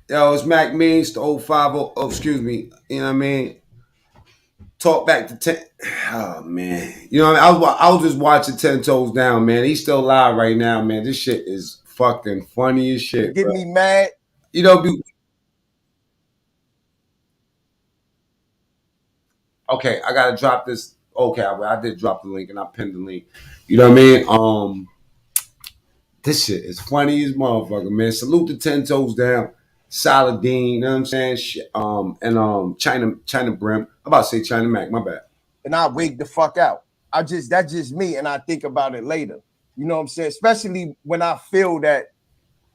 Yo, it's Mac Means, the old 50. Oh, excuse me. You know what I mean? Talk back to 10. Oh, man. You know what I mean? I was just watching 10 Toes Down, man. He's still live right now, man. This shit is fucking funny as To shit, get bro. me mad. You know, okay, I got to drop this. Okay, I did drop the link and I pinned the link. You know what I mean? This shit is funny as motherfucker, man. Salute the 10 Toes Down. Saladin, you know what I'm saying? And China Brim. I'm about to say China Mac, my bad. And I wig the fuck out. That's just me, and I think about it later. You know what I'm saying? Especially when I feel that,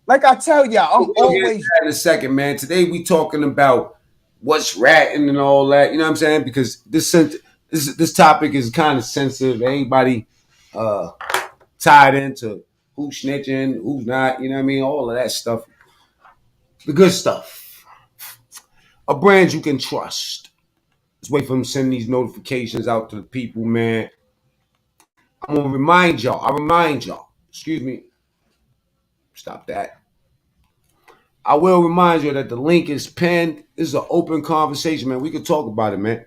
like I tell y'all, I'm We'll get into always that in a second, man. Today we talking about what's ratting and all that. You know what I'm saying? Because this topic is kind of sensitive. Everybody uh, tied into who's snitching, who's not. You know what I mean? All of that stuff. The good stuff. A brand you can trust. Let's wait for them to send these notifications out to the people, man. I'm gonna remind y'all. I remind y'all. Excuse me. Stop that. I will remind you that the link is pinned. This is an open conversation, man. We can talk about it, man.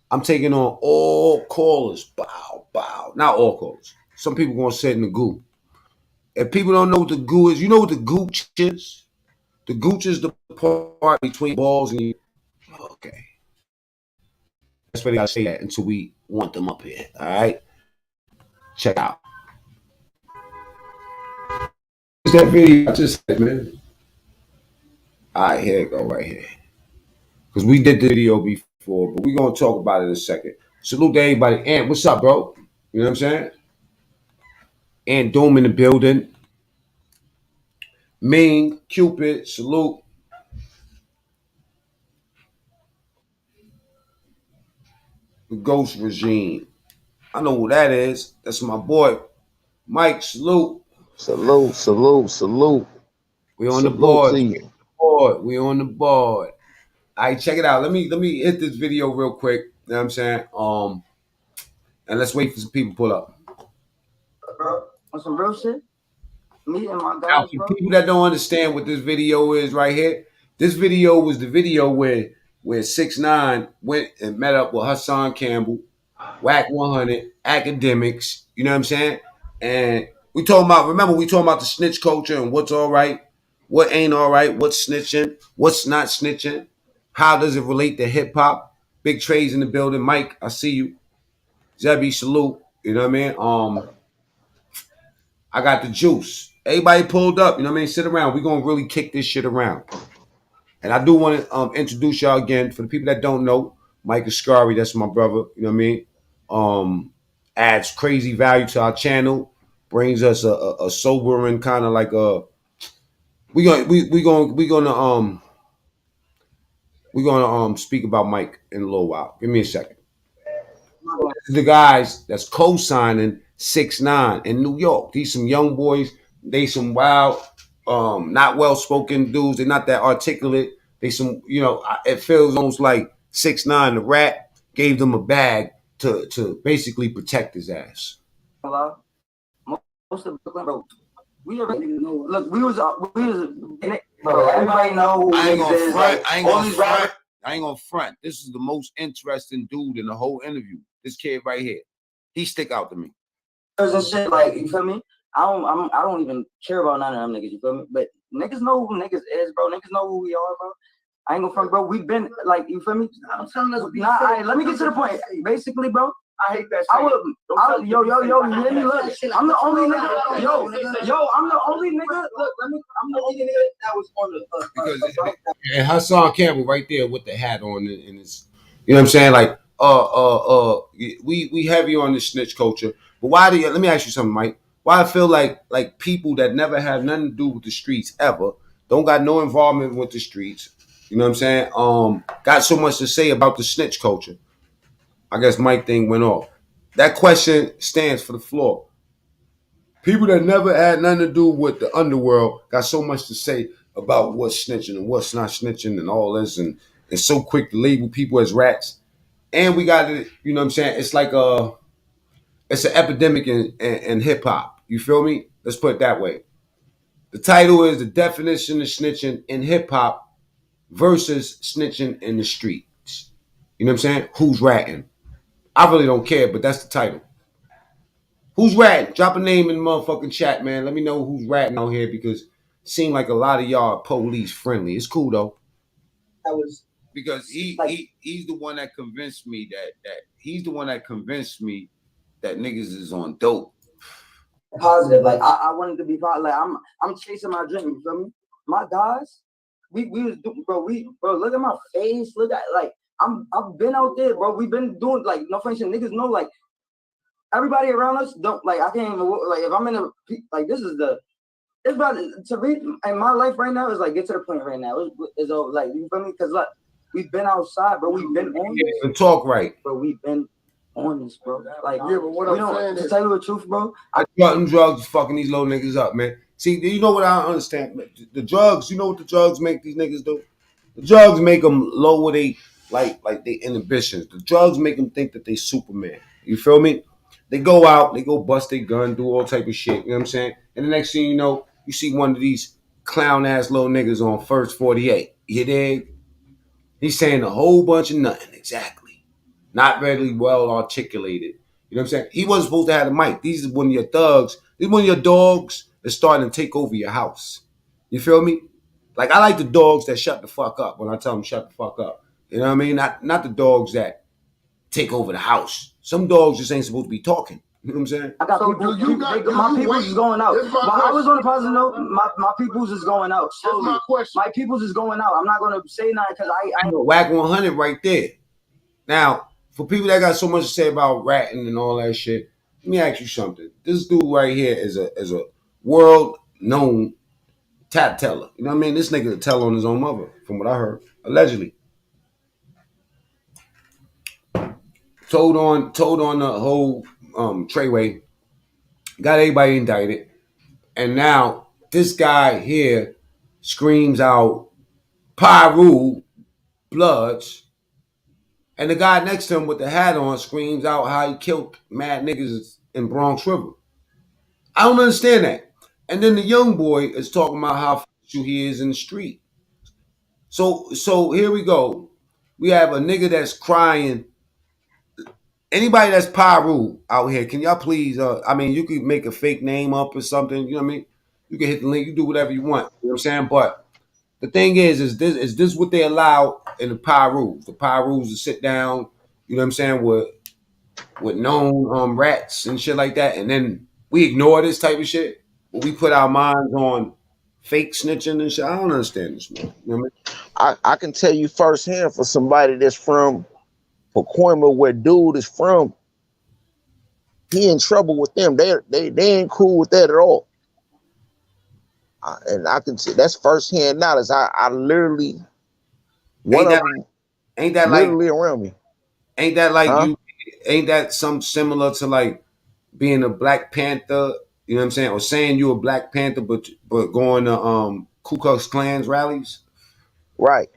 I'm taking on all callers. Bow, bow. Not all callers. Some people gonna sit in the goo. If people don't know what the goo is, you know what the gooch is? The gooch is the part between balls and you. Okay. That's why they gotta say that until we want them up here. All right. Check out. What's that video I just said, man? All right, here it go right here. Because we did the video before, but we're going to talk about it in a second. Salute to everybody. Ant, what's up, bro? You know what I'm saying? Ant Doom in the building. Ming, Cupid, salute. The Ghost Regime. I know who that is. That's my boy. Mike, salute. Salute, salute, salute, We on the salute board. to you. We on the board. All right, check it out. Let me hit this video real quick. You know what I'm saying? And let's wait for some people to pull up. Bro, on some real shit. Me and my Now, guys, for bro. people that don't understand what this video is right here, this video was the video where 6ix9ine went and met up with Hassan Campbell, Whack 100, academics. You know what I'm saying? And we talking about. Remember, we talking about the snitch culture and what's all right, what ain't all right, what's snitching, what's not snitching. How does it relate to hip hop? Big Trey's in the building. Mike, I see you. Zebby, salute. You know what I mean? I got the juice. Everybody pulled up. You know what I mean? Sit around. We're gonna really kick this shit around. And I do want to introduce y'all again for the people that don't know. Mike Ascari, that's my brother. You know what I mean? Adds crazy value to our channel. Brings us a sobering kind of like a. We gonna speak about Mike in a little while. Give me a second. This is the guys that's co-signing 6ix9ine in New York. These some young boys. They some wild, not well spoken dudes. They're not that articulate. They some, it feels almost like 6ix9ine, the rat, gave them a bag to basically protect his ass. Hello? Most of Brooklyn, bro. We already know. Look, we was bro. Everybody know who I ain't gonna niggas is. front. Like, I ain't all gonna these front. rappers. I ain't gonna front. This is the most interesting dude in the whole interview. This kid right here. He stick out to me. And shit, like, you feel me? I don't even care about none of them niggas, you feel me? But niggas know who niggas is, bro. Niggas know who we are, bro. I ain't gonna front, bro. We've been, like, you feel me? I'm telling us, let me get to the point. Basically, bro, I hate that shit. Yo, you hear me? Look, I'm the only nigga. Yo, I'm the only nigga. Look, I'm the only nigga that was on the. Because and Hassan Campbell right there with the hat on and his, you know what I'm saying? Like, we heavy on the snitch culture. But why do you? Let me ask you something, Mike. Why I feel like people that never have nothing to do with the streets ever, don't got no involvement with the streets. You know what I'm saying? Got so much to say about the snitch culture. I guess Mike thing went off. That question stands for the floor. People that never had nothing to do with the underworld got so much to say about what's snitching and what's not snitching and all this, and it's so quick to label people as rats. And we got it, you know what I'm saying? It's like it's an epidemic in hip hop. You feel me? Let's put it that way. The title is The Definition of Snitching in Hip Hop versus snitching in the streets. You know what I'm saying? Who's ratting? I really don't care, but that's the title. Who's ratting? Drop a name in the motherfucking chat, man. Let me know who's ratting out here because it seems like a lot of y'all are police friendly. It's cool though. I was because he's the one that convinced me that he's the one that convinced me that niggas is on dope. Positive. Like I wanted to be positive. Like I'm chasing my dream. You feel me? My guys, we was doing, bro. Look at my face. Look at like I've been out there, bro. We've been doing like no function. Niggas know like everybody around us don't like. I can't even like if I'm in a like this is the. It's about to read in my life right now is like get to the point right now. It's all like you feel me? Because like we've been outside, bro. We've been on this. Even talk right, bro. We've been on this, bro. Like yeah, but what I'm saying is, to tell you the truth, bro. Drugs fucking these little niggas up, man. See, you know what I don't understand? The drugs. You know what the drugs make these niggas do? The drugs make them lower they like they inhibitions. The drugs make them think that they Superman. You feel me? They go out, they go bust their gun, do all type of shit. You know what I'm saying? And the next thing you know, you see one of these clown ass little niggas on First 48. You dig? He's saying a whole bunch of nothing exactly, not really well articulated. You know what I'm saying? He wasn't supposed to have the mic. These are one of your thugs. These are one of your dogs that's starting to take over your house. You feel me? Like I like the dogs that shut the fuck up when I tell them shut the fuck up. You know what I mean? Not the dogs that take over the house. Some dogs just ain't supposed to be talking. You know what I'm saying? I got so people, my people's is going out. While I was on the positive note, my people's is going out. Slowly. My people's is going out. I'm not gonna say nothing because I know whack 100 right there. Now, for people that got so much to say about ratting and all that shit, let me ask you something. This dude right here is a world known tap teller. You know what I mean? This nigga will tell on his own mother, from what I heard, allegedly. Told on the whole Treyway, got everybody indicted, and now this guy here screams out Pyru Bloods, and the guy next to him with the hat on screams out how he killed mad niggas in Bronx River. I don't understand that. And then the young boy is talking about how he is in the street. So here we go. We have a nigga that's crying. Anybody that's Pyru out here, can y'all please? I mean, you could make a fake name up or something. You know what I mean? You can hit the link. You do whatever you want. You know what I'm saying? But the thing is this what they allow in the Pyrus? The Pyrus to sit down. You know what I'm saying? With known rats and shit like that, and then we ignore this type of shit. We put our minds on fake snitching and shit. I don't understand this, man. You know what I can tell you firsthand for somebody that's from Pacoima, where dude is from, he in trouble with them. They ain't cool with that at all. And I can see that's firsthand knowledge. I literally one ain't of that them ain't that like literally around me. ain't that like Huh? you? Ain't that some similar to like being a Black Panther? You know what I'm saying? Or saying you a Black Panther, but going to Ku Klux Klan's rallies. Right.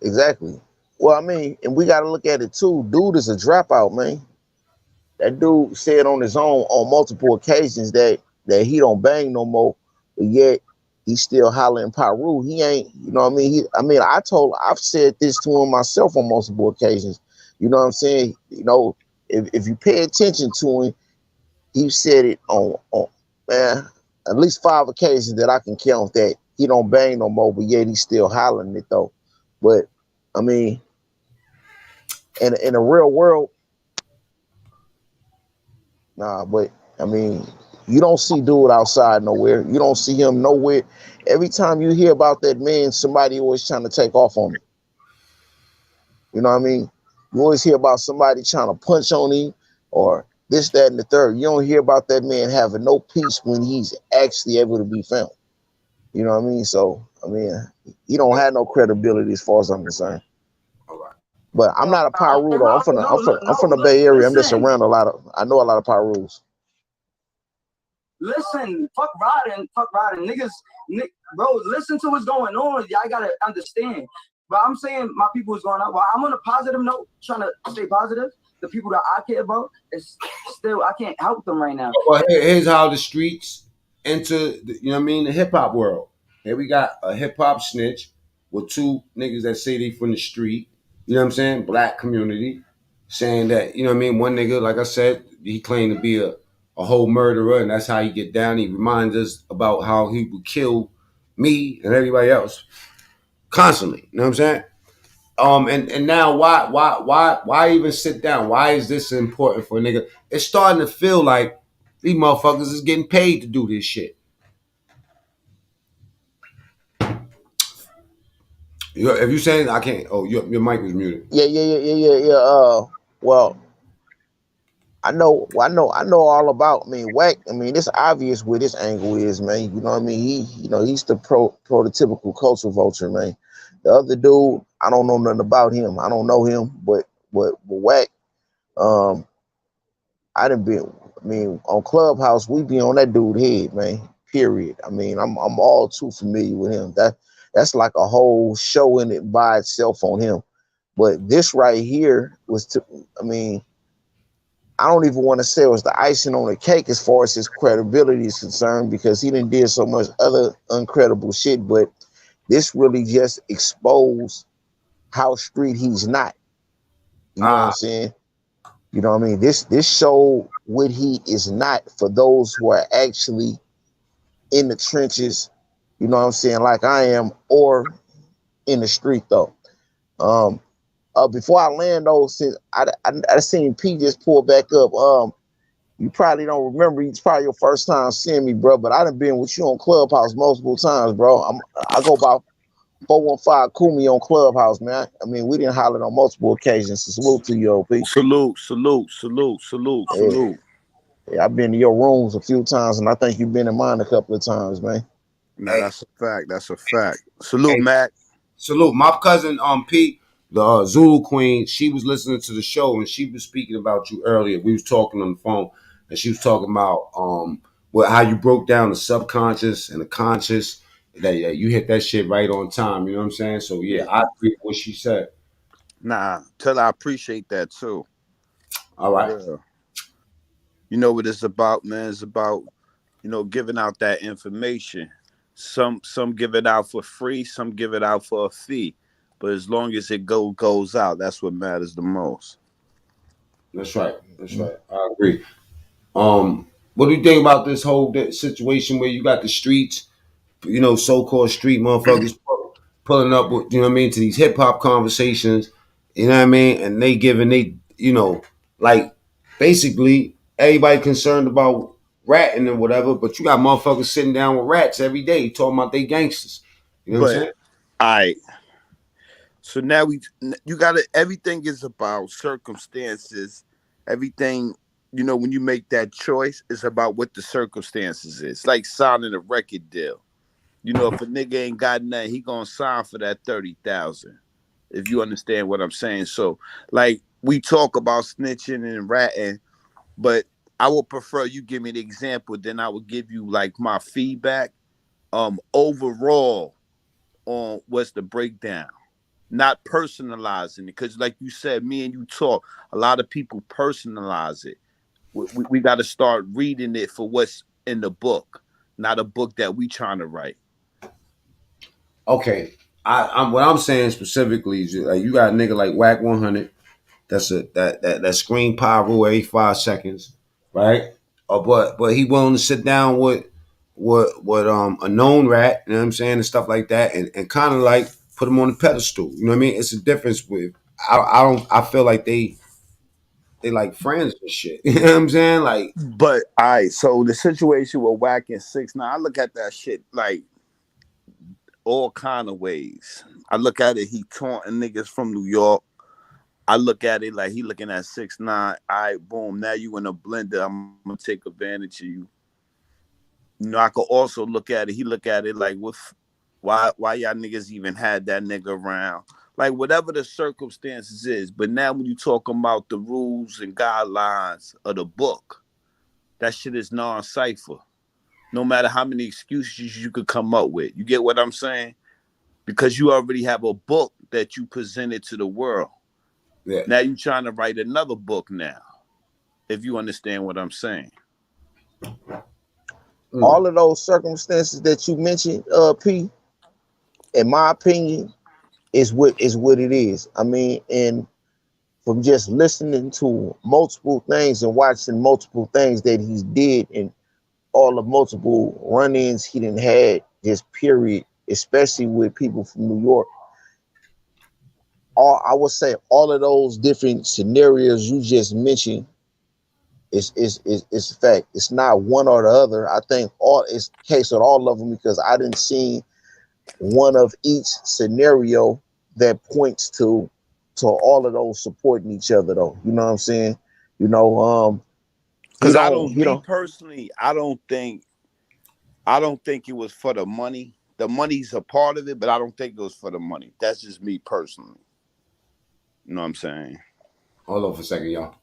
Exactly. Well, I mean, and we got to look at it too. Dude is a dropout, man. That dude said on his own on multiple occasions that he don't bang no more, but yet he's still hollering Pyru. He ain't, you know what I mean? I've said this to him myself on multiple occasions. You know what I'm saying? You know, if you pay attention to him, he said it on man, at least 5 occasions that I can count that he don't bang no more, but yet he's still hollering it though. But I mean, in the real world, nah, but I mean, you don't see dude outside nowhere. You don't see him nowhere. Every time you hear about that man, somebody always trying to take off on him. You know what I mean? You always hear about somebody trying to punch on him or this, that, and the third. You don't hear about that man having no peace when he's actually able to be found. You know what I mean? So, I mean, he don't have no credibility as far as I'm concerned. All right. But I'm not a Pyru though. I'm from the Bay Area. I'm just around I know a lot of Pyrus. Listen, fuck riding. Niggas, bro, listen to what's going on. Y'all gotta understand. But I'm saying my people is going out. While I'm on a positive note, trying to stay positive, the people that I care about, is still, I can't help them right now. Well, here's how the streets enter, you know what I mean, the hip hop world. Here we got a hip hop snitch with two niggas that say they from the street. You know what I'm saying? Black community, saying that, you know what I mean. One nigga, like I said, he claimed to be a whole murderer, and that's how he get down. He reminds us about how he would kill me and everybody else constantly. You know what I'm saying? And now why even sit down? Why is this important for a nigga? It's starting to feel like these motherfuckers is getting paid to do this shit. If you saying I can't, oh, your mic is muted. Yeah. Well, I know all about. I mean, Wack. I mean, it's obvious where this angle is, man. You know what I mean? He's the prototypical culture vulture, man. The other dude, I don't know nothing about him. I don't know him, but Wack, um, I didn't be. I mean, on Clubhouse, we be on that dude head, man. Period. I mean, I'm all too familiar with him. That's like a whole show in it by itself on him. But this right here was to. I mean, I don't even want to say it was the icing on the cake as far as his credibility is concerned, because he didn't did so much other uncredible shit. But this really just exposed how street he's not. You know what I'm Ah, saying? You know what I mean? This showed what he is not for those who are actually in the trenches. You know what I'm saying? Like I am, or in the street though. Um, Before I land though, since I seen P just pull back up. You probably don't remember. It's probably your first time seeing me, bro. But I done been with you on Clubhouse multiple times, bro. I go by 415 Kumi on Clubhouse, man. I mean, we didn't holler on multiple occasions. So salute to you, OP. Yeah, Salute. yeah, I've been to your rooms a few times, and I think you've been in mine a couple of times, man. Now hey, that's a fact. That's a fact. Salute, hey, Mac. salute. My cousin Pete, the Zulu Queen, she was listening to the show and she was speaking about you earlier. We was talking on the phone and she was talking about how you broke down the subconscious and the conscious. That yeah, you hit that shit right on time. You know what I'm saying? So yeah, Yeah. I agree with what she said. Nah, tell her I appreciate that too. All For right, real. You know what it's about, man? It's about, giving out that information. Some give it out for free, some give it out for a fee. But as long as it goes out, that's what matters the most. that's right. That's right. I agree. What do you think about this whole situation where you got the streets, so-called street motherfuckers pulling up with, you know what I mean, to these hip hop conversations, you know what I mean, and they giving like basically everybody concerned about ratting and whatever, but you got motherfuckers sitting down with rats every day talking about they gangsters. You know what I'm But saying? I so now you gotta everything is about circumstances. Everything, when you make that choice, it's about what the circumstances is. It's like signing a record deal. If a nigga ain't got nothing, he gonna sign for that 30,000. If you understand what I'm saying. So, like, we talk about snitching and ratting, but I would prefer you give me the example, then I would give you like my feedback. Overall on what's the breakdown, not personalizing it, because like you said, me and you talk. A lot of people personalize it. We got to start reading it for what's in the book, not a book that we trying to write. Okay. I'm what I'm saying specifically is like you got a nigga like Whack 100. That's that screen pyro every 5 seconds, right? But he willing to sit down with a known rat, you know what I'm saying, and stuff like that, and kind of like put him on the pedestal. You know what I mean? It's a difference with I feel like they like friends and shit. You know what I'm saying? Like But all right, so the situation with Wack and 6ix9ine, I look at that shit like all kind of ways. I look at it, he taunting niggas from New York. I look at it like he looking at 6ix9ine. All right, boom. Now you in a blender. I'm gonna take advantage of you. I could also look at it. He look at it like, why y'all niggas even had that nigga around? Like whatever the circumstances is. But now when you talking about the rules and guidelines of the book, that shit is non-cipher. No matter how many excuses you could come up with, you get what I'm saying? Because you already have a book that you presented to the world. yeah. Now you trying to write another book now, if you understand what I'm saying. Mm. All of those circumstances that you mentioned, P, in my opinion, what it is. I mean, and from just listening to multiple things and watching multiple things that he's did and all the multiple run-ins he done had, just period, especially with people from New York. All I would say, all of those different scenarios you just mentioned is a fact. It's not one or the other. I think all it's the case with all of them because I didn't see one of each scenario that points to all of those supporting each other though. You know what I'm saying? You know, Because I don't, me personally, I don't think it was for the money. The money's a part of it, but I don't think it was for the money. That's just me personally. You know what I'm saying? Hold on for a second, y'all.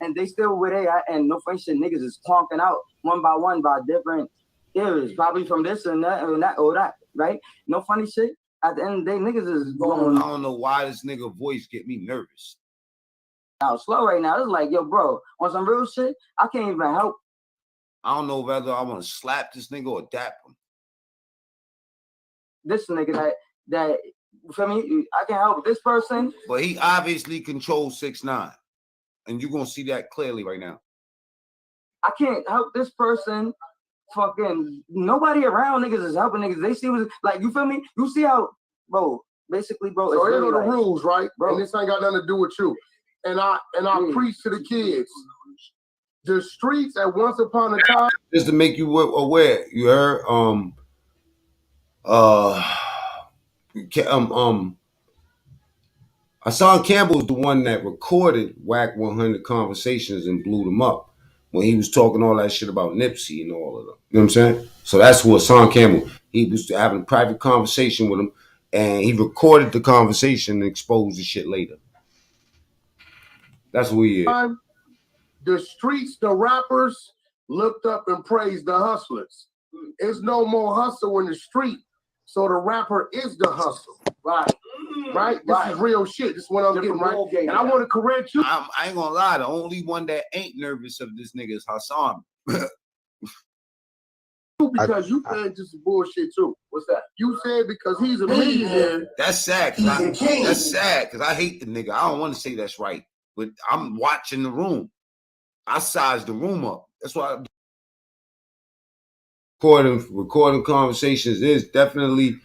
And they still with AI, and no funny shit, niggas is talking out one by different theories, probably from this and that or that, right? No funny shit. At the end of the day, niggas is going. I don't know why this nigga voice get me nervous. Now slow right now. It's like, yo, bro, on some real shit, I can't even help. I don't know whether I want to slap this nigga or dap him. This nigga that for me, I can help this person. But he obviously controls 6ix9ine. And you're gonna see that clearly right now. I can't help this person. Fucking nobody around niggas is helping niggas. They see what like you feel me? You see how, bro, basically, bro. So here really are the rules, right? Bro. And this ain't got nothing to do with you. And I preach to the kids. The streets at once upon a time. Just to make you aware, you heard Hassan Campbell is the one that recorded Whack 100 conversations and blew them up when he was talking all that shit about Nipsey and all of them. You know what I'm saying? So that's who Hassan Campbell. He was having a private conversation with him, and he recorded the conversation and exposed the shit later. That's who he is. The streets, the rappers looked up and praised the hustlers. There's no more hustle in the street, so the rapper is the hustle. Right. Right? This is real shit. This is what I'm getting, right? And I want to correct you. I ain't gonna lie. The only one that ain't nervous of this nigga is Hassan. Because you said this is bullshit too. What's that? You said because he's a millionaire. That's sad. That's sad because I hate the nigga. I don't want to say that's right, but I'm watching the room. I sized the room up. That's why recording conversations is definitely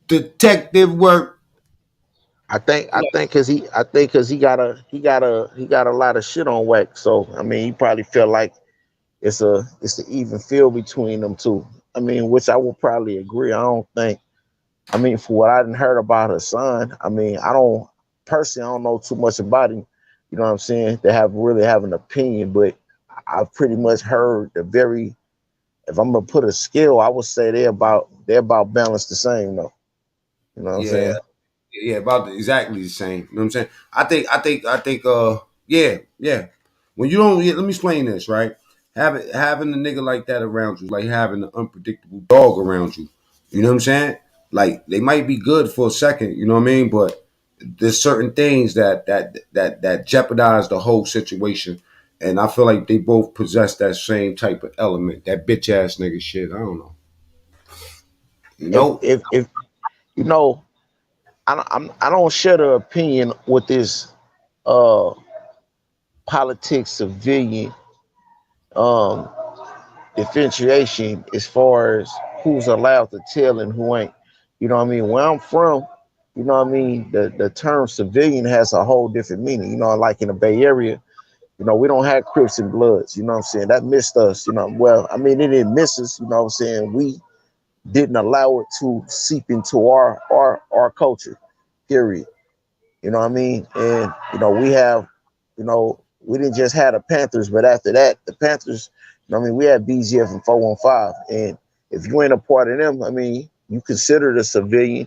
detective work. I think because he got a lot of shit on Wax. So I mean, he probably felt like it's an even feel between them two. I mean, which I will probably agree. I don't think. I mean, for what I didn't heard about her son, I mean, I don't know too much about him. You know what I'm saying? To have an opinion, but I've pretty much heard the very. If I'm gonna put a scale, I would say they're about balanced the same though. You know what I'm saying? Yeah, about exactly the same. You know what I'm saying? I think yeah. When you don't let me explain this, right? Having a nigga like that around you, like having an unpredictable dog around you. You know what I'm saying? Like they might be good for a second, you know what I mean? But there's certain things that jeopardize the whole situation. And I feel like they both possess that same type of element, that bitch ass nigga shit. I don't know. You know? If you know, I don't share the opinion with this uh politics civilian um differentiation as far as who's allowed to tell and who ain't. You know what I mean? Where I'm from, you know what I mean, the term civilian has a whole different meaning. You know, like in the Bay Area, you know, we don't have Crips and Bloods, you know what I'm saying? That missed us, you know. Well, I mean, it didn't miss us, you know what I'm saying? We didn't allow it to seep into our culture, period. You know what I mean? And you know, we have, you know, we didn't just have the Panthers, but after that, the Panthers, you know what I mean, we had BGF and 415. And if you ain't a part of them, I mean, you considered a civilian,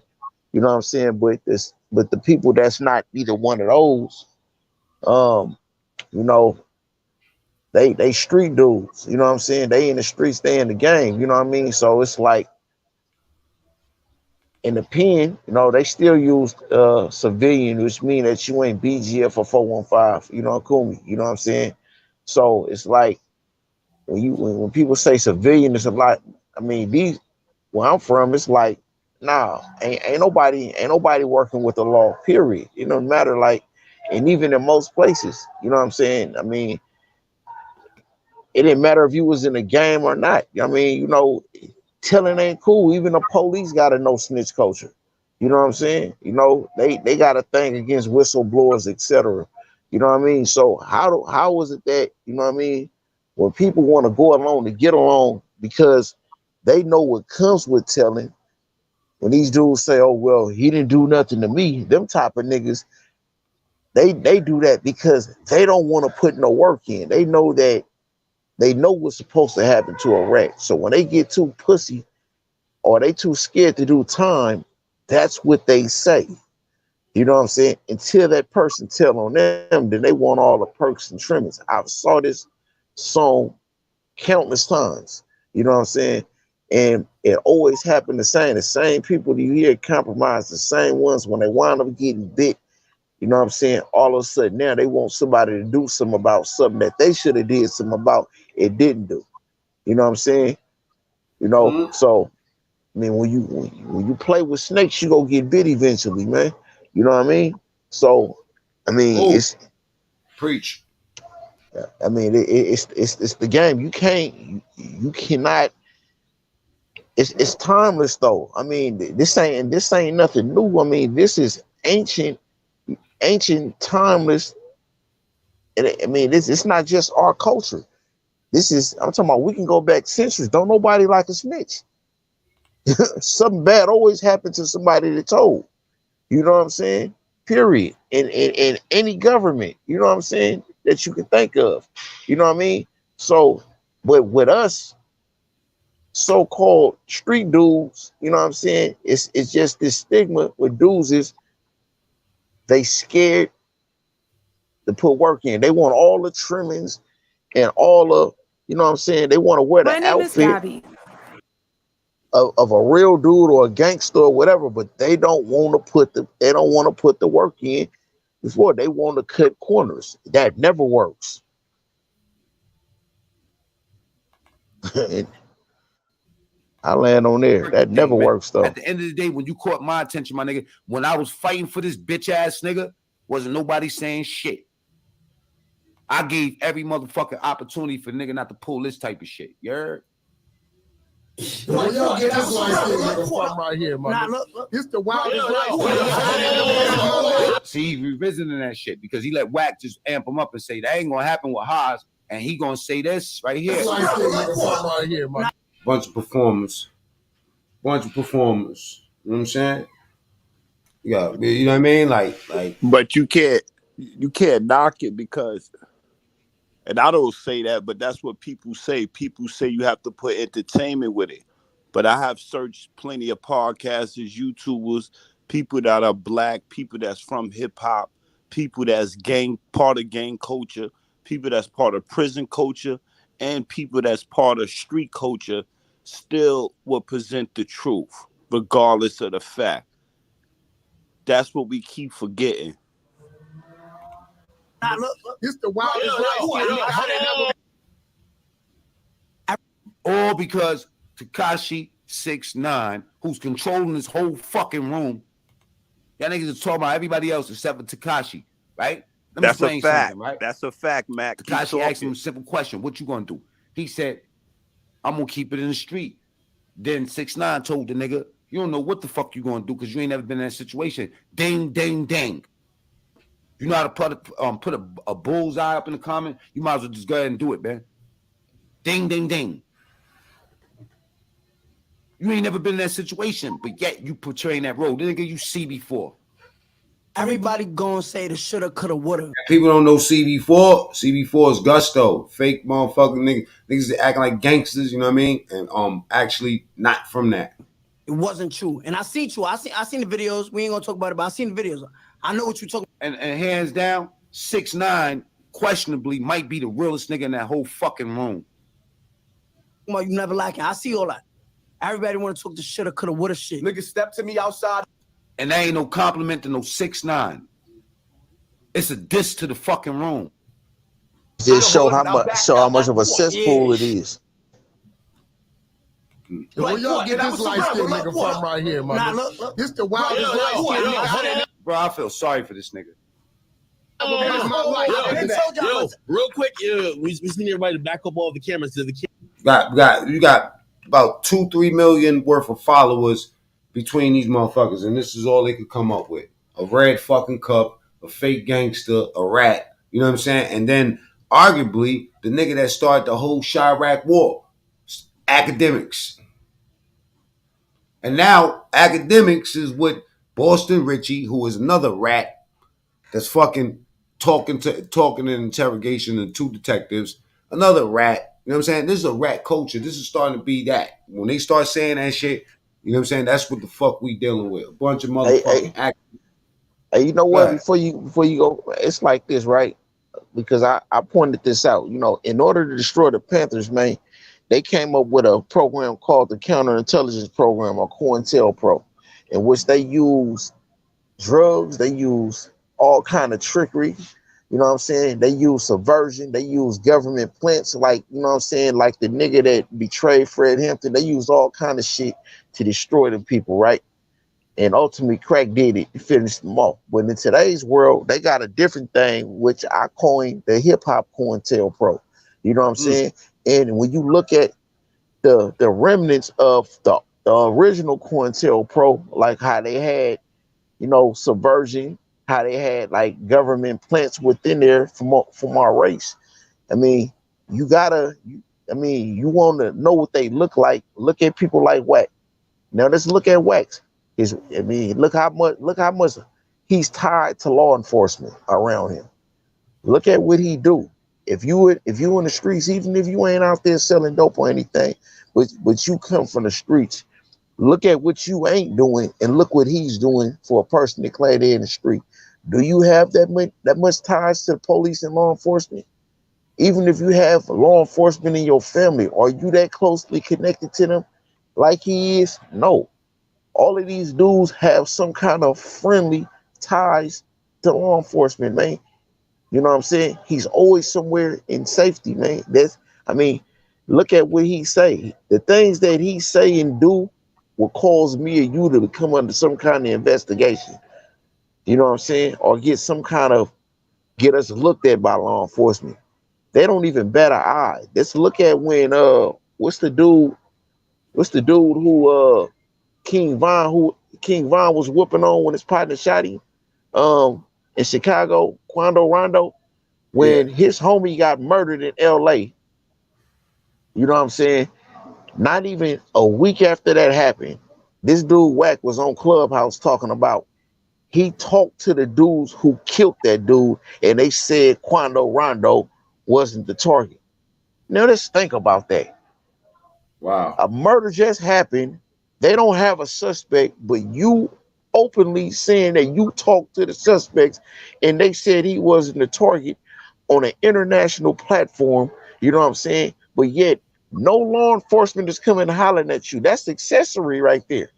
you know what I'm saying? But the people that's not either one of those, you know, they street dudes, you know what I'm saying? They in the streets, they in the game, you know what I mean? So it's like in the pen, you know, they still use civilian, which means that you ain't BGF or 415, you know, Kumi, you know what I'm saying? So it's like when people say civilian, it's a lot. I mean, where I'm from, it's like Nah, ain't nobody working with the law, period. It don't matter, like, and even in most places, you know what I'm saying? I mean, it didn't matter if you was in a game or not. I mean, telling ain't cool. Even the police got a no snitch culture. You know what I'm saying? They got a thing against whistleblowers, etc. You know what I mean? So how is it that, you know what I mean, when people want to go along to get along because they know what comes with telling, when these dudes say, oh well, he didn't do nothing to me, them type of niggas, they do that because they don't want to put no work in. They know what's supposed to happen to a rat. So when they get too pussy or they too scared to do time, that's what they say. You know what I'm saying? Until that person tell on them, then they want all the perks and trimmings. I saw this song countless times. You know what I'm saying? And it always happened the same. The same people you hear compromise, the same ones when they wind up getting bit. You know what I'm saying? All of a sudden now they want somebody to do something about something that they should have did something about, it didn't do. You know what I'm saying? So I mean, when you play with snakes, you gonna get bit eventually, man. You know what I mean? So, I mean, Oh, preach. it's the game. You cannot. It's timeless though. I mean, this ain't nothing new. I mean, this is ancient, timeless. And I mean, it's not just our culture. I'm talking about, we can go back centuries. Don't nobody like a snitch. Something bad always happened to somebody that told. You know what I'm saying? Period. In any government, you know what I'm saying, that you can think of. You know what I mean? So, but with us so-called street dudes, you know what I'm saying? It's just this stigma with dudes is they scared to put work in. They want all the trimmings and all of, you know what I'm saying? They want to wear My the name is outfit Gabby. of a real dude or a gangster or whatever, but they don't want to put the work in before. They want to cut corners. That never works. And I land on there. That never Thing, man. works though. At the end of the day, when you caught my attention, my nigga, when I was fighting for this bitch ass nigga, wasn't nobody saying shit. I gave every motherfucking opportunity for nigga not to pull this type of shit. You heard? Well, y'all get this right here, man. Look. It's the wildest life. See, he revisiting that shit because he let Wack just amp him up and say that ain't gonna happen with Haas, and he gonna say this right here. Right here, man. Bunch of performers. You know what I'm saying? Yeah, you know what I mean? Like. But you can't knock it because, and I don't say that, but that's what people say. People say you have to put entertainment with it. But I have searched plenty of podcasters, YouTubers, people that are black, people that's from hip hop, people that's part of gang culture, people that's part of prison culture, and people that's part of street culture still will present the truth, regardless of the fact. That's what we keep forgetting. Look. It's the wildest life. All because Tekashi 6ix9ine, who's controlling this whole fucking room, y'all niggas are talking about everybody else except for Tekashi, right? Let me explain something, right? That's a fact, Mac. Tekashi asked him a simple question: "What you gonna do?" He said, "I'm gonna keep it in the street." Then 6ix9ine told the nigga, "You don't know what the fuck you gonna do because you ain't never been in that situation." Ding, ding, ding. You know how to put a bullseye up in the comment? You might as well just go ahead and do it, man. Ding, ding, ding. You ain't never been in that situation, but yet you portraying that role. The nigga you see before. Everybody gonna say the shoulda, coulda, woulda. People don't know CB4. CB4 is gusto. Fake motherfucking niggas that acting like gangsters, you know what I mean? And actually not from that. It wasn't true. And I seen you. I seen the videos. We ain't gonna talk about it, but I seen the videos. I know what you're talking about. And hands down, 6ix9ine questionably might be the realest nigga in that whole fucking room. You never lacking. I see all that. Everybody want to talk the shoulda, coulda, woulda shit. Nigga step to me outside. And that ain't no compliment to no 6ix9ine. It's a diss to the fucking room. Just show how much of a cesspool it is. Where y'all get this light-skinned nigga from right here, man? Nah, look. This the wildest light-skinned nigga. Bro, I feel sorry for this nigga. Real quick, we need everybody to back up all the cameras to the You got about 2-3 million worth of followers between these motherfuckers, and this is all they could come up with: a red fucking cup, a fake gangster, a rat. You know what I'm saying? And then arguably the nigga that started the whole Chirac war, academics. And now academics is with Boston Richie, who is another rat that's fucking talking in interrogation to 2 detectives, another rat. You know what I'm saying? This is a rat culture. This is starting to be that. When they start saying that shit, you know what I'm saying? That's what the fuck we dealing with. A bunch of motherfucking actors. Hey, you know what? Before you go, it's like this, right? Because I pointed this out. You know, in order to destroy the Panthers, man, they came up with a program called the Counterintelligence Program, or COINTELPRO, in which they use drugs, they use all kind of trickery. You know what I'm saying? They use subversion. They use government plints, like, you know what I'm saying, like the nigga that betrayed Fred Hampton. They use all kind of shit to destroy the people, right? And ultimately, crack did it to finish them off. But in today's world, they got a different thing, which I coined the hip hop COINTELPRO. You know what I'm saying? And when you look at the remnants of the original COINTELPRO, like how they had, you know, subversion, how they had like government plants within there from our race. I mean, you want to know what they look like. Look at people like Wack. Now let's look at Wax. Look how much he's tied to law enforcement around him. Look at what he do. If you in the streets, even if you ain't out there selling dope or anything, but you come from the streets, look at what you ain't doing and look what he's doing for a person declared in the street. Do you have that much ties to the police and law enforcement? Even if you have law enforcement in your family, are you that closely connected to them like he is? No. All of these dudes have some kind of friendly ties to law enforcement, man. You know what I'm saying? He's always somewhere in safety, man. Look at what he say. The things that he say and do will cause me or you to come under some kind of investigation. You know what I'm saying? Or get us looked at by law enforcement. They don't even bat an eye. Let's look at when what's the dude who King Von was whooping on when his partner shot him in Chicago, Quando Rondo, when his homie got murdered in LA. You know what I'm saying? Not even a week after that happened, this dude Wack was on Clubhouse talking about he talked to the dudes who killed that dude, and they said Quando Rondo wasn't the target. Now let's think about that. Wow. A murder just happened. They don't have a suspect, but you openly saying that you talked to the suspects and they said he wasn't the target on an international platform. You know what I'm saying? But yet no law enforcement is coming hollering at you. That's accessory right there.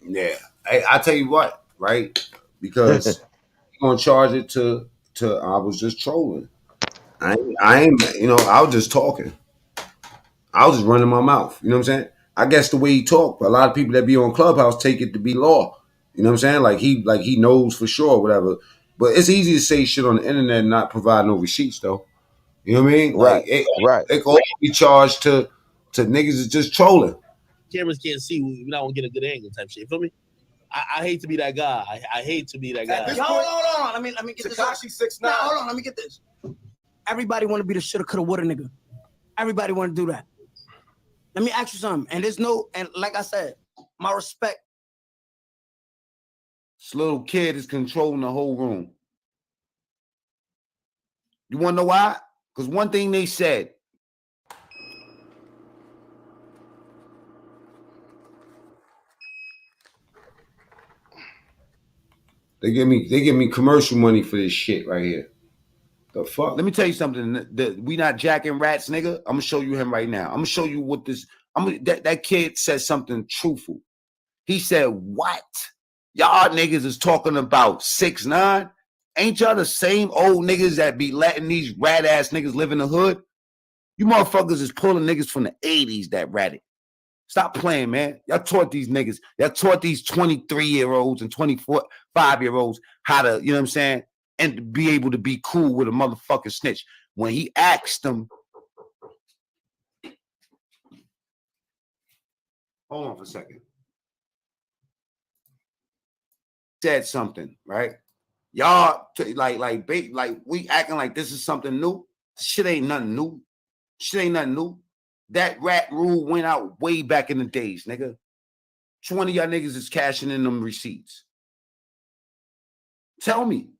Yeah. I tell you what, right? Because you're gonna charge it to I was just trolling. I ain't I was just talking. I was just running my mouth. You know what I'm saying? I guess the way he talked, a lot of people that be on Clubhouse take it to be law. You know what I'm saying? Like he knows for sure, whatever. But it's easy to say shit on the internet and not provide no receipts, though. You know what I mean? Right. Like Right. it can all be charged to niggas that's just trolling. Cameras can't see. We don't get a good angle type shit. You feel me? I hate to be that guy. I hate to be that guy. Hold on. Let me get Tekashi this. 6ix9ine. Hold on. Let me get this. Everybody want to be the shoulda, coulda, woulda nigga. Everybody want to do that. Let me ask you something. And like I said, my respect. This little kid is controlling the whole room. You want to know why? Because one thing they said. They give me commercial money for this shit right here. The fuck? Let me tell you something. We not jacking rats, nigga. I'm gonna show you him right now. I'm gonna show you what this. That kid said something truthful. He said, "What? Y'all niggas is talking about 6ix9ine? Ain't y'all the same old niggas that be letting these rat ass niggas live in the hood? You motherfuckers is pulling niggas from the 80s that ratted. Stop playing, man. Y'all taught these niggas. Y'all taught these 23-year-olds and 25-year-olds how to, you know what I'm saying, and to be able to be cool with a motherfucking snitch. When he asked them, hold on for a second. Said something, right? Y'all like we acting like this is something new. Shit ain't nothing new. Shit ain't nothing new. That rat rule went out way back in the days, nigga. 20 y'all niggas is cashing in them receipts. Tell me.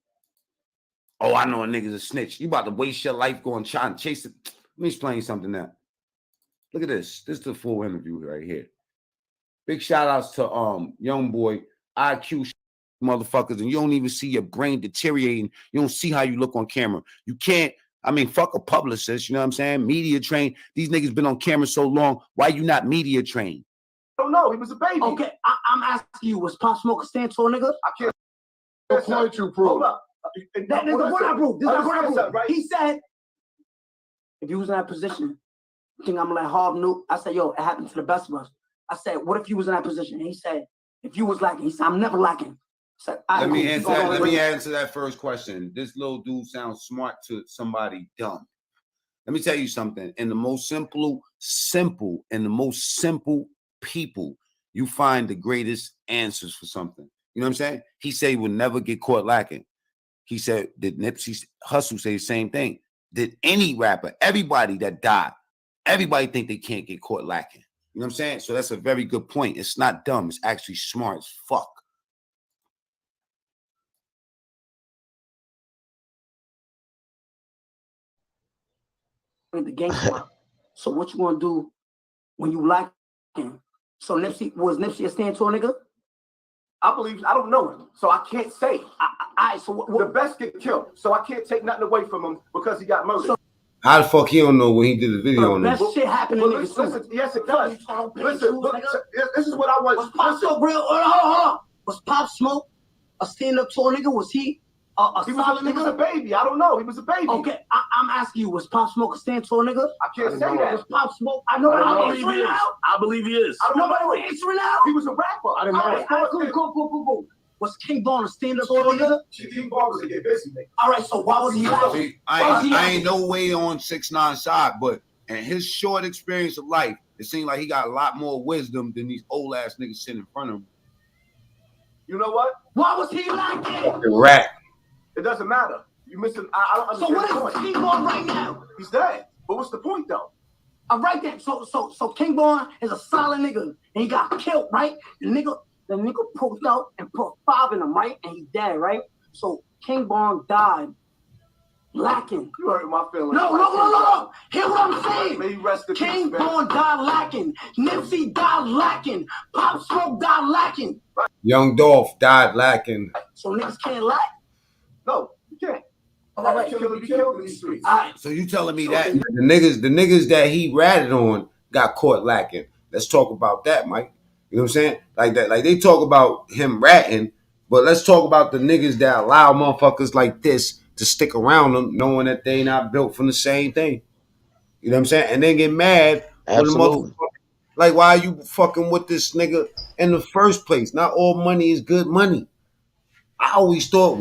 Oh, I know a nigga's a snitch. You about to waste your life going trying to chase it. Let me explain something now. Look at this. This is the full interview right here. Big shout outs to young boy IQ motherfuckers, and you don't even see your brain deteriorating. You don't see how you look on camera. You can't. I mean, fuck a publicist. You know what I'm saying? Media trained. These niggas been on camera so long. Why you not media trained? I don't know. He was a baby. Okay, I'm asking you, was Pop Smoke a stand tall nigga? I can't. That's point you prove. Hold up. There's the point I proved. This is the point I proved. Right? He said, if you was in that position, you think I'm gonna let Harv know? I said, yo, it happened to the best of us. I said, what if you was in that position? And he said, if you was lacking, he said, I'm never lacking. Said, let me answer that first question. This little dude sounds smart to somebody dumb. Let me tell you something. In the most simple people, you find the greatest answers for something. You know what I'm saying? He said he would never get caught lacking. He said, did Nipsey Hussle say the same thing? Did any rapper, everybody that died, everybody think they can't get caught lacking? You know what I'm saying? So that's a very good point. It's not dumb. It's actually smart as fuck. The gangster. So what you gonna do when you lacking? So was Nipsey a stand tall nigga? I believe, I don't know him, so I can't say. So the best get killed, so I can't take nothing away from him because he got murdered. So, how the fuck he don't know when he did the video on this? That shit happened to niggas. Listen, yes, it does. Listen, this is what I want. Was Pop Smoke real? Hold on. Was Pop Smoke a stand-up tall nigga? Was he he was a baby. I don't know. He was a baby. Okay, I'm asking you, was Pop Smoke a stand tall nigga? I can't say that. Was Pop Smoke? I know. I believe he is. Nobody was answering out. He was a rapper. I didn't know. Cool. Was King Von a stand-up tall nigga? King Von was a get busy nigga. All right, so why was he lacking? I ain't no way on 6ix9ine side, but in his short experience of life, it seemed like he got a lot more wisdom than these old ass niggas sitting in front of him. You know what? Why was he lacking? The rat. It doesn't matter. You missing. I don't understand. So what is King Von right now? He's dead. But what's the point though? All right then. So King Von is a solid nigga, and he got killed, right? The nigga poked out and put 5 in him, right? And he dead, right? So King Von died lacking. You hurt my feelings. No. Hear what I'm saying? May you rest in peace, King Von died lacking. Nipsey died lacking. Pop Smoke died lacking. Young Dolph died lacking. So niggas can't lack? No, you can't. All right, killed in these streets. All right. So you telling me that the niggas that he ratted on got caught lacking? Let's talk about that, Mike. You know what I'm saying? Like that, like they talk about him ratting, but let's talk about the niggas that allow motherfuckers like this to stick around them, knowing that they not built from the same thing. You know what I'm saying? And then get mad when the motherfucker, like, why are you fucking with this nigga in the first place? Not all money is good money. I always thought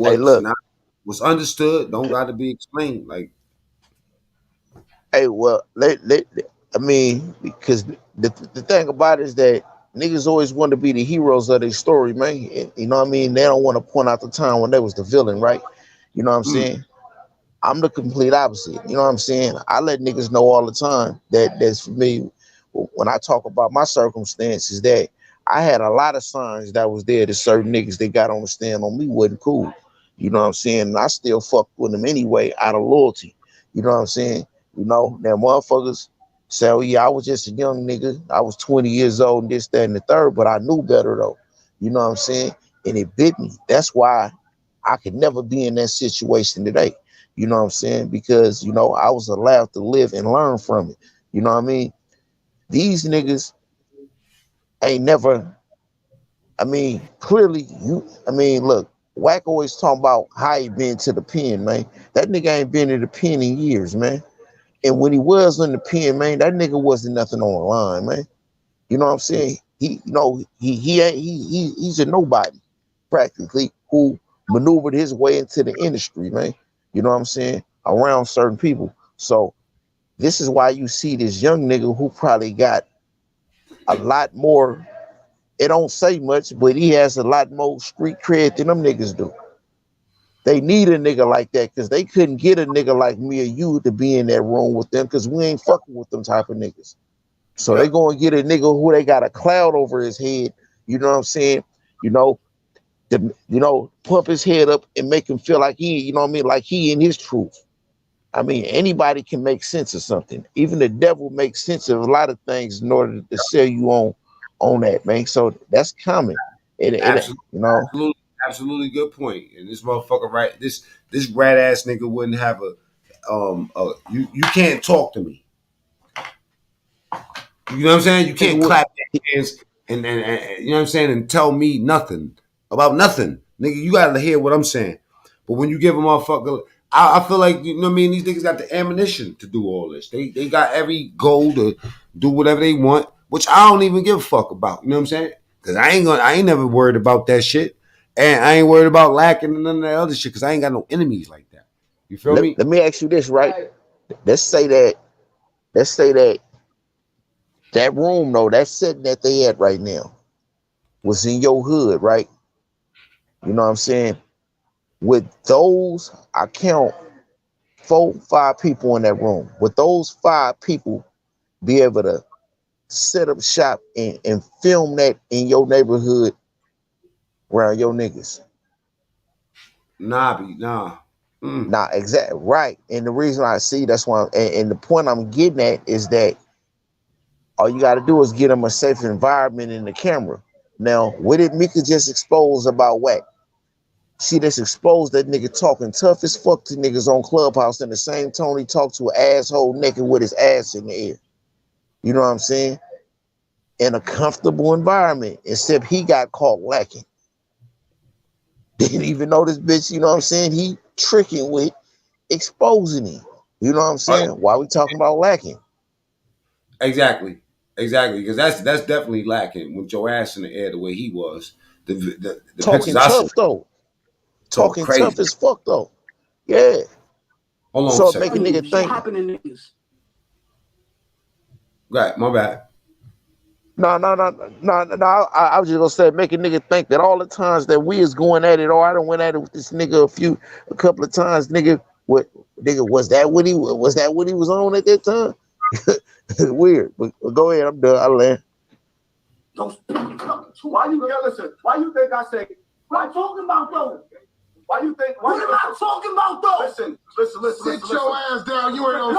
was understood, don't got to be explained. Like, hey, well, I mean, because the thing about it is that niggas always want to be the heroes of their story, man. And, you know what I mean? They don't want to point out the time when they was the villain, right? You know what I'm saying? I'm the complete opposite. You know what I'm saying? I let niggas know all the time that's for me. When I talk about my circumstances, that I had a lot of signs that was there to certain niggas that got on the stand on me wasn't cool. You know what I'm saying? And I still fuck with them anyway out of loyalty. You know what I'm saying? You know, now motherfuckers say, oh yeah, I was just a young nigga. I was 20 years old and this, that, and the third, but I knew better though. You know what I'm saying? And it bit me. That's why I could never be in that situation today. You know what I'm saying? Because, you know, I was allowed to live and learn from it. You know what I mean? These niggas ain't never, I mean, clearly look, Wack always talking about how he been to the pen, man. That nigga ain't been to the pen in years, man. And when he was in the pen, man, that nigga wasn't nothing on the line, man. You know what I'm saying? He's a nobody practically who maneuvered his way into the industry, man. You know what I'm saying? Around certain people. So this is why you see this young nigga who probably got a lot more. It don't say much, but he has a lot more street cred than them niggas do. They need a nigga like that because they couldn't get a nigga like me or you to be in that room with them because we ain't fucking with them type of niggas. So they Yep. go and get a nigga who they got a cloud over his head. You know what I'm saying? You know, pump his head up and make him feel like he, you know what I mean, like he in his truth. I mean, anybody can make sense of something. Even the devil makes sense of a lot of things in order to sell you on that, man. So that's common. Absolutely, You know, absolutely good point. And this motherfucker, right? This rat ass nigga wouldn't have you can't talk to me. You know what I'm saying? You nigga can't would clap your hands and you know what I'm saying and tell me nothing about nothing, nigga. You gotta hear what I'm saying. But when you give a motherfucker, I feel like you know what I mean. These niggas got the ammunition to do all this. They got every goal to do whatever they want, which I don't even give a fuck about. You know what I'm saying? Because I ain't never worried about that shit, and I ain't worried about lacking and none of that other shit. Because I ain't got no enemies like that. You feel me? let me ask you this, right? Let's say that let's say that room though, that setting that they at right now was in your hood, right? You know what I'm saying? With those, I count 4, 5 people in that room. With those 5 people, be able to set up shop and film that in your neighborhood around your niggas. Nah. Mm. Nah, exactly right. And the reason I see that's why, and the point I'm getting at is that all you got to do is get them a safe environment in the camera. Now, what did Mika just expose about Wack? She just exposed that nigga talking tough as fuck to niggas on Clubhouse in the same tone he talked to an asshole naked with his ass in the air. You know what I'm saying? In a comfortable environment, except he got caught lacking. Didn't even know this bitch, you know what I'm saying? He tricking with exposing him. You know what I'm saying? Why we talking about lacking? Exactly, because that's definitely lacking with your ass in the air the way he was. The pictures Talking I saw tough though. talk Talking tough crazy. as fuck though. Yeah. Hold on a So it make a second. nigga Shit think, happening to niggas. Right, my bad. no. I was just gonna say, make a nigga think that all the times that we is going at it, or I done went at it with this nigga a couple of times, nigga. Nigga, was that what he was on at that time? Weird. But go ahead, I'm done. I land. Don't why you listen? Why you think I say? What I'm talking about though? Why you think? Why What am I talking about though? Listen. Sit your ass down. You ain't on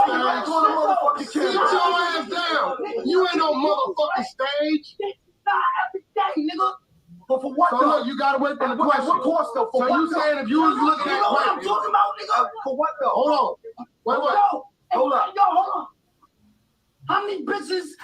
stage. Sit your ass down. You ain't on motherfucking stage. Not every day, nigga. But for what So though? look, you gotta wait for the question. What course though? For So what you though? saying if you was looking You at know what I'm talking about, nigga? for what though? Hold on. Wait. Hold up. Yo, hold on. How many niggas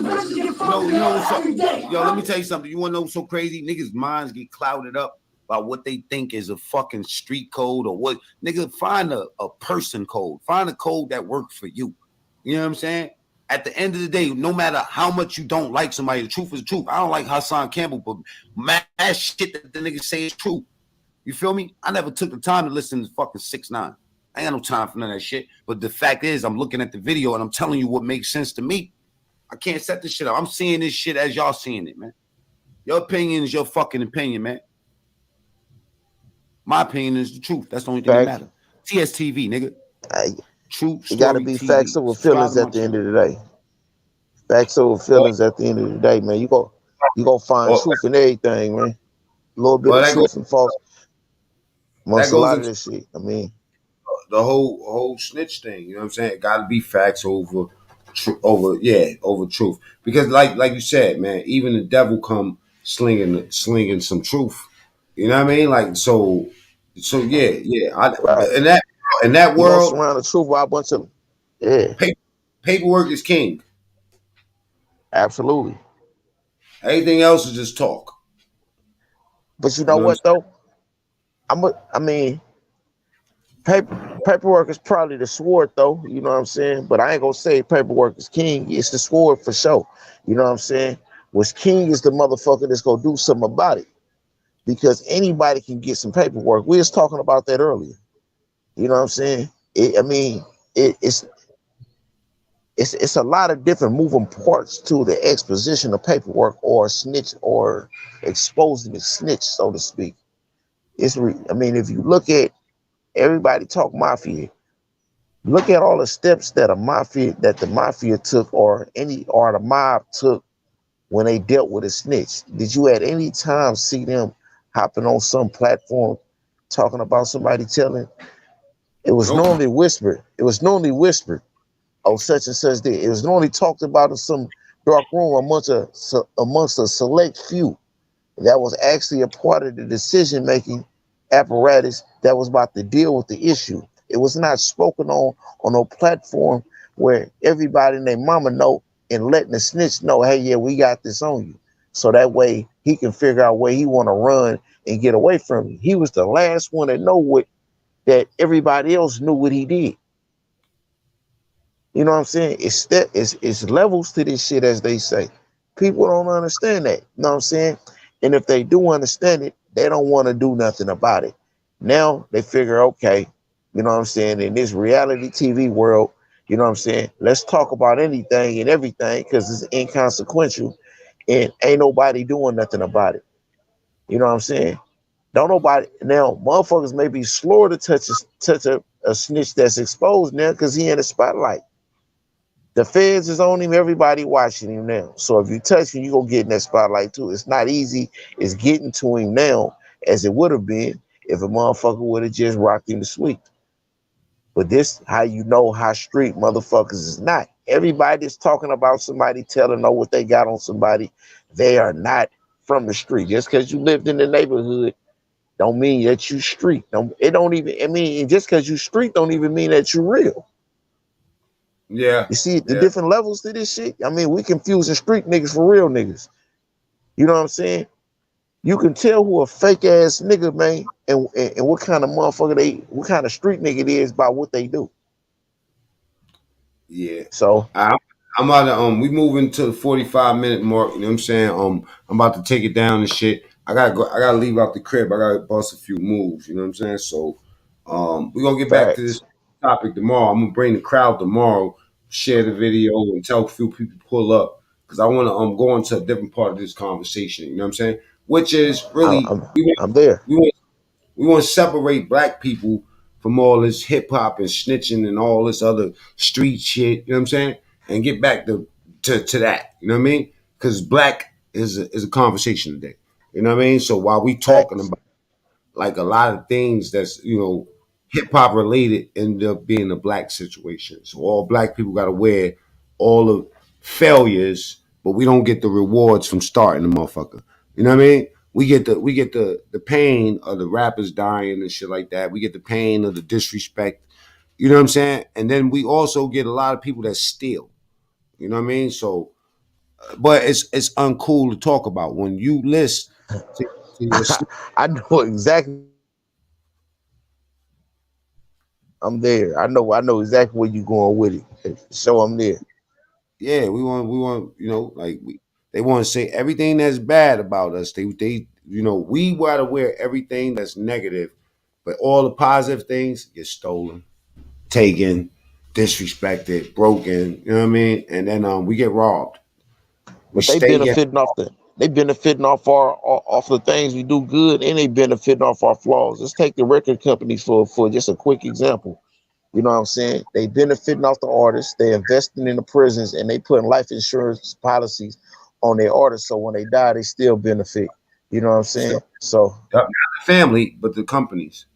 bitches get fucked You know what's so, every day? yo, let me tell you something. You want to know what's so crazy? Niggas' minds get clouded up by what they think is a fucking street code or what. Nigga, find a person code. Find a code that works for you. You know what I'm saying? At the end of the day, no matter how much you don't like somebody, the truth is the truth. I don't like Hassan Campbell, but mad shit that the niggas say is true. You feel me? I never took the time to listen to fucking 6ix9ine. I ain't got no time for none of that shit. But the fact is, I'm looking at the video and I'm telling you what makes sense to me. I can't set this shit up. I'm seeing this shit as y'all seeing it, man. Your opinion is your fucking opinion, man. My opinion is the truth. That's the only thing that Facts. matters. TSTV, nigga. It True gotta Story be facts TV. over Subscribe feelings to my at the end channel. of the day. Facts over feelings at the end of the day, man. You go find Oh, truth in everything, man. A little bit well, of truth and false that amongst a goes lot of into this shit. I mean, the whole snitch thing. You know what I'm saying? It got to be facts over truth. Because like you said, man, even the devil come slinging some truth. You know what I mean? Like so yeah. right. In that He gonna world, surround the truth by a bunch of, yeah, paperwork is king. absolutely. Anything else is just talk. But you You know know what I'm what saying? though? I mean, Paperwork is probably the sword, though. You know what I'm saying? But I ain't gonna say paperwork is king. It's the sword for sure. You know what I'm saying? What's king is the motherfucker that's gonna do something about it. Because anybody can get some paperwork. We was talking about that earlier. You know what I'm saying? I mean, it's it's a lot of different moving parts to the exposition of paperwork or snitch or exposing the snitch, so to speak. I mean, if you look at everybody talk mafia, look at all the steps that the mafia took or the mob took when they dealt with a snitch. Did you at any time see them hopping on some platform talking about somebody telling? It was Nope. normally whispered. It was normally whispered. Oh, such and such did. It was normally talked about in some dark room amongst a select few that was actually a part of the decision making apparatus that was about to deal with the issue. It was not spoken on a platform where everybody and their mama know and letting the snitch know, hey, yeah, we got this on you. So that way he can figure out where he want to run and get away from you. He was the last one to know what that everybody else knew what he did. You know what I'm saying? It's levels to this shit, as they say. People don't understand that. You know what I'm saying? And if they do understand it, they don't want to do nothing about it. Now they figure, okay, you know what I'm saying? In this reality TV world, you know what I'm saying? Let's talk about anything and everything because it's inconsequential and ain't nobody doing nothing about it. You know what I'm saying? Don't nobody now. Motherfuckers may be slower to touch a snitch that's exposed now because he in the spotlight. The feds is on him. Everybody watching him now. So if you touch him, you gonna get in that spotlight too. It's not easy. It's getting to him now as it would have been if a motherfucker would have just rocked him to sleep. But this how you know how street motherfuckers is not. Everybody that's talking about somebody telling know what they got on somebody. They are not from the street. Just because you lived in the neighborhood don't mean that you street. It don't even. I mean, just because you street don't even mean that you real. Yeah. You see the Yeah. different levels to this shit? I mean, we confusing street niggas for real niggas. You know what I'm saying? You can tell who a fake ass nigga, man, and what kind of what kind of street nigga it is by what they do. Yeah. So, I, I'm about to we moving to the 45-minute mark, you know what I'm saying? I'm about to take it down and shit. I gotta leave out the crib. I gotta bust a few moves, you know what I'm saying? So we're gonna get back to this facts. topic tomorrow. I'm gonna bring the crowd tomorrow, share the video and tell a few people to pull up. Cause I wanna go into a different part of this conversation, you know what I'm saying? Which is I'm really I'm, I'm there. we want we want to separate black people from all this hip hop and snitching and all this other street shit. You know what I'm saying? And get back to that. You know what I mean? Because black is a conversation today. You know what I mean? So while we talking Facts. about like a lot of things that's hip hop related end up being a black situation. So all black people got to wear all the failures, but we don't get the rewards from starting the motherfucker. You know what I mean? We get the pain of the rappers dying and shit like that. We get the pain of the disrespect. You know what I'm saying? And then we also get a lot of people that steal. You know what I mean? So, but it's uncool to talk about when you list to your I know exactly. I'm there. I know exactly where you going with it. So I'm there. yeah, we want, they want to say everything that's bad about us. We want to wear everything that's negative, but all the positive things get stolen, taken, disrespected, broken. You know what I mean? And then we get robbed. We But they stay getting. benefiting off off the things we do good, and they benefiting off our flaws. Let's take the record companies for just a quick example. You know what I'm saying? They benefiting off the artists, they investing in the prisons, and they putting life insurance policies on their artists, so when they die, they still benefit. You know what I'm So, saying? So not the family, but the companies.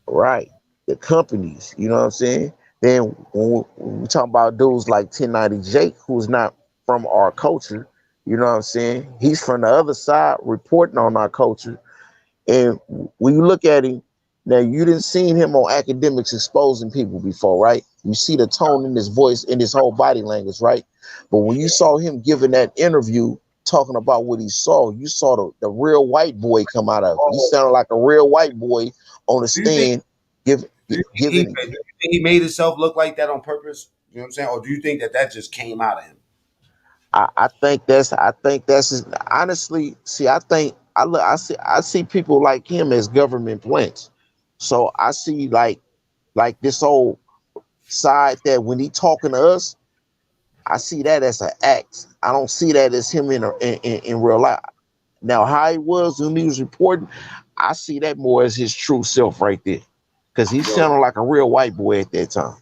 right, the companies. You know what I'm saying? Then when we talk about dudes like 1090 Jake, who's not from our culture, you know what I'm saying? He's from the other side, reporting on our culture. And when you look at him, now you didn't seen him on academics exposing people before, right? You see the tone in his voice, in his whole body language, right? But when you saw him giving that interview, talking about what he saw, you saw the real white boy come out of it. He sounded like a real white boy on the Do you think? stand giving. Do you think he made himself look like that on purpose? You know what I'm saying? Or do you think that that just came out of him? Honestly. See, I see people like him as government plants. So I see like this old side that when he talking to us, I see that as an act. I don't see that as him in real life. Now, how he was when he was reporting, I see that more as his true self right there, because he Yo, sounded like a real white boy at that time.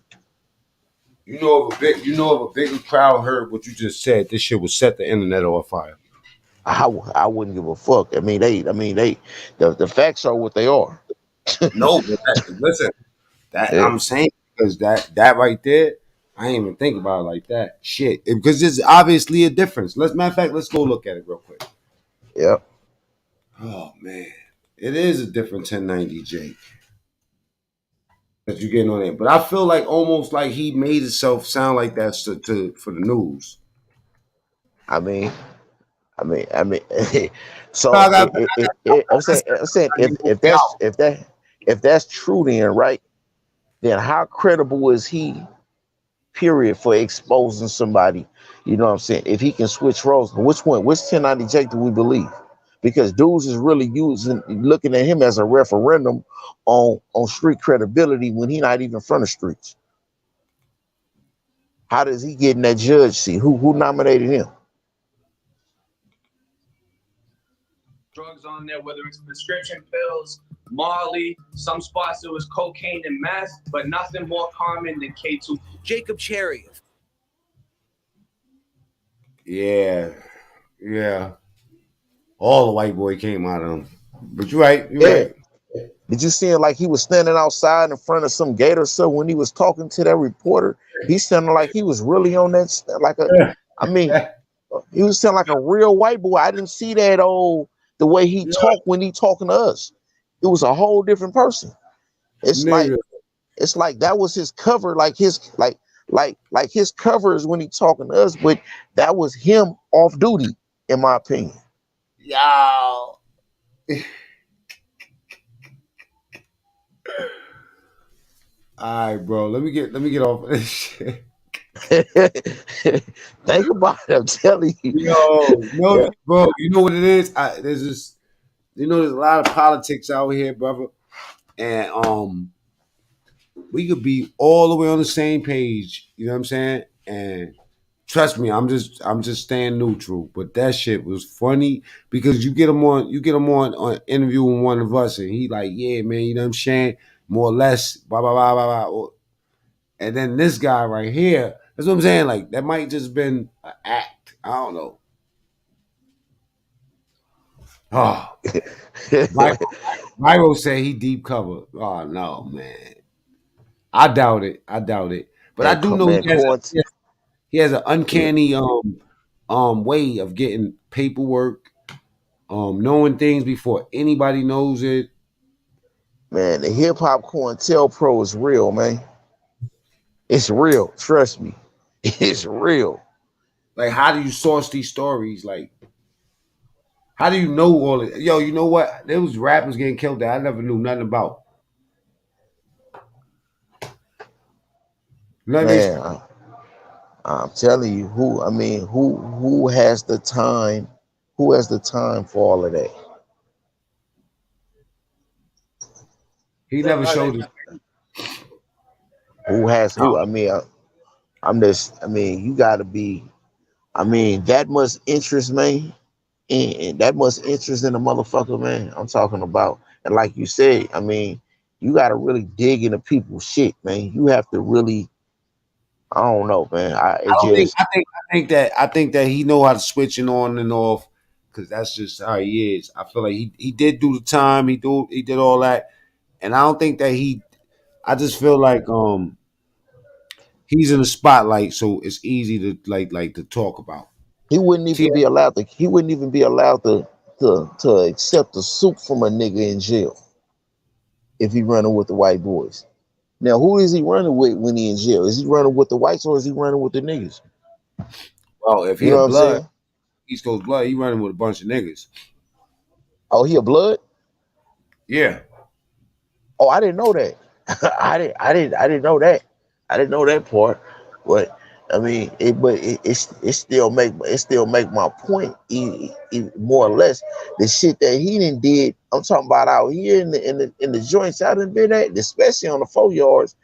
you know if a bigger crowd heard what you just said, this shit would set the internet on fire. I wouldn't give a fuck. The facts are what they are. No, but listen, that Yeah, I'm saying because that right there, I ain't even think about it like that. Shit, because there's obviously a difference. Matter of fact, let's go look at it real quick. yeah. Oh man, it is a different 1090 Jake that you're getting on it. But I feel like almost like he made himself sound like that for the news. I mean, I mean. No, So I'm saying I need to if be that's out. if that's true, then right, then how credible is he? Period, for exposing somebody. You know what I'm saying? If he can switch roles, which 1090 Jake do we believe? Because dudes is really looking at him as a referendum on street credibility when he not even from the streets. How does he get in that judge seat? Who nominated him? Drugs on there, whether it's prescription pills, Molly, some spots it was cocaine and meth, but nothing more common than K2. Jacob Cherry. Yeah, yeah. All the white boy came out of him. But you're right. You're Yeah. right. Did you see him like he was standing outside in front of some gate or so when he was talking to that reporter? He sounded like he was really on that like a. I mean, he was sounding like a real white boy. I didn't see that the way he talked when he talking to us. It was a whole different person. It's like Nigga. it's like that was his cover, like his covers when he talking to us, but that was him off duty, in my opinion. Y'all. All right, bro. Let me get off of this shit. Think about it. I'm telling you. Yo, no, Yeah, bro. You know what it is? There's this. There's a lot of politics out here, brother, and we could be all the way on the same page. You know what I'm saying? And trust me, I'm just staying neutral. But that shit was funny because you get him on interviewing one of us, and he like, yeah, man, you know what I'm saying? More or less, blah blah blah blah blah. And then this guy right here, that's what I'm saying. Like that might just been an act. I don't know. Oh, Myro said he deep cover. Oh no, man. I doubt it. I doubt it. But I do know man, Cohen, he has an yeah, uncanny way of getting paperwork, knowing things before anybody knows it. man, the hip hop Cointel Pro is real, man. It's real. Trust me, it's real. Like, how do you source these stories? Like, how do you know all it? Yo, you know what? There was rappers getting killed that I never knew nothing about. Nothing. Man, I'm telling you, who has the time? Who has the time for all of that? He never showed us. Who has Huh? who? I'm just. You got to be. That much interest, man, and that much interest in the motherfucker, man. I'm talking about, and like you said, you got to really dig into people's shit, man. You have to really. I don't know, man. I It don't think. just I think that he know how to switch it on and off because that's just how he is. I feel like he did do the time. He did all that, and I don't think that he. I just feel like he's in the spotlight, so it's easy to like to talk about. he wouldn't See, even be allowed to. He wouldn't even be allowed to accept a soup from a nigga in jail if he running with the white boys. Now, who is he running with when he in jail? Is he running with the whites or is he running with the niggas? well, if You he know a what I'm blood, saying? East Coast blood, he running with a bunch of niggas. Oh, he a blood? Yeah, Oh, I didn't know that. I didn't know that. I didn't know that part. But I mean, it still make my point, more or less. The shit that he done did, I'm talking about out here in the joints I done been at, especially on the 4 yards.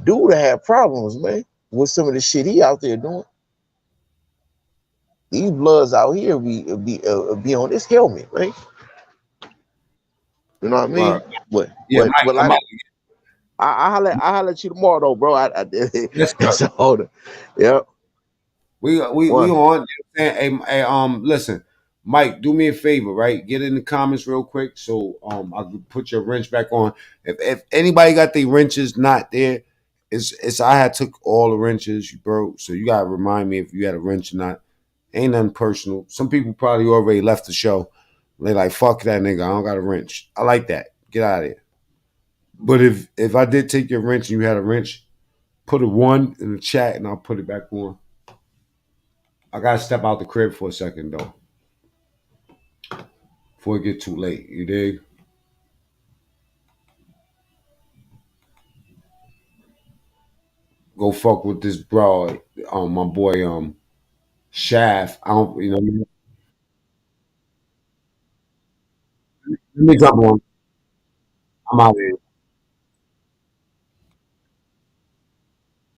Dude have problems, man, with some of the shit he out there doing. These bloods out here be on this helmet, man. You know what I Well, mean? But yeah, Mike, I'm like out. I holler at you tomorrow though, bro. Yes, sir. So yeah, We one. on. You know what I'm saying? Hey, listen, Mike, do me a favor, right? Get in the comments real quick so I can put your wrench back on. If anybody got the wrenches not there, it's I had took all the wrenches you broke, so you gotta remind me if you had a wrench or not. Ain't nothing personal. Some people probably already left the show. They like fuck that nigga. I don't got a wrench. I like that. Get out of here. But if I did take your wrench and you had a wrench, put a one in the chat and I'll put it back on. I gotta step out the crib for a second though, before it get too late. You dig? Go fuck with this broad, my boy, Shaft. I don't, you know. Let me jump on. I'm out here.